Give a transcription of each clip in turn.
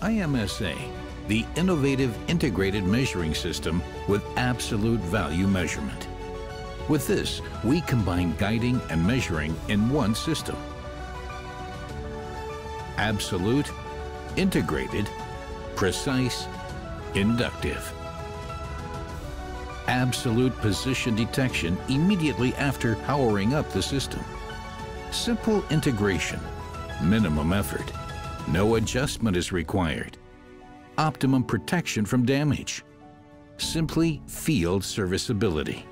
IMS-A, the innovative integrated measuring system with absolute value measurement. With this, we combine guiding and measuring in one system. Absolute, integrated, precise, inductive. Absolute position detection immediately after powering up the system. Simple integration, minimum effort. No adjustment is required. Optimum protection from damage. Simply field serviceability.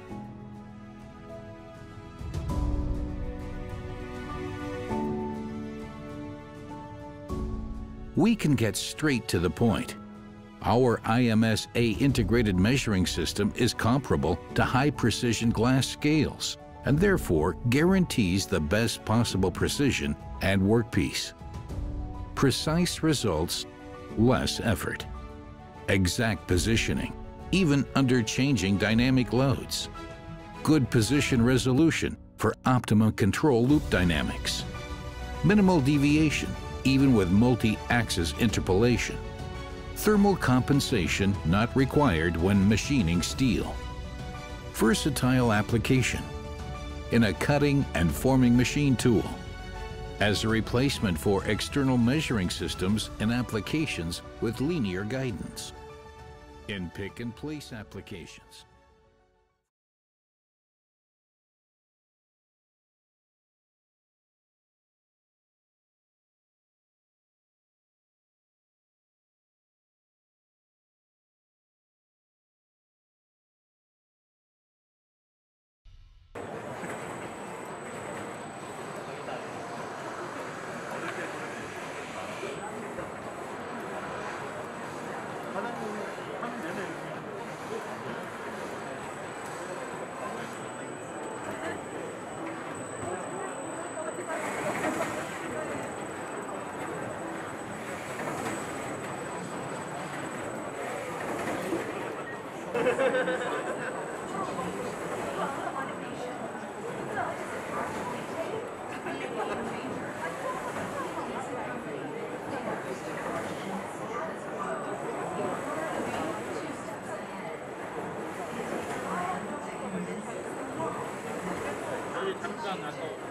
We can get straight to the point. Our IMS-A integrated measuring system is comparable to high-precision glass scales and therefore guarantees the best possible precision and workpiece. Precise results, less effort. Exact positioning, even under changing dynamic loads. Good position resolution for optimum control loop dynamics. Minimal deviation, even with multi-axis interpolation. Thermal compensation not required when machining steel. Versatile application in a cutting and forming machine tool as a replacement for external measuring systems and applications with linear guidance. In pick-and-place applications. 잠깐 나서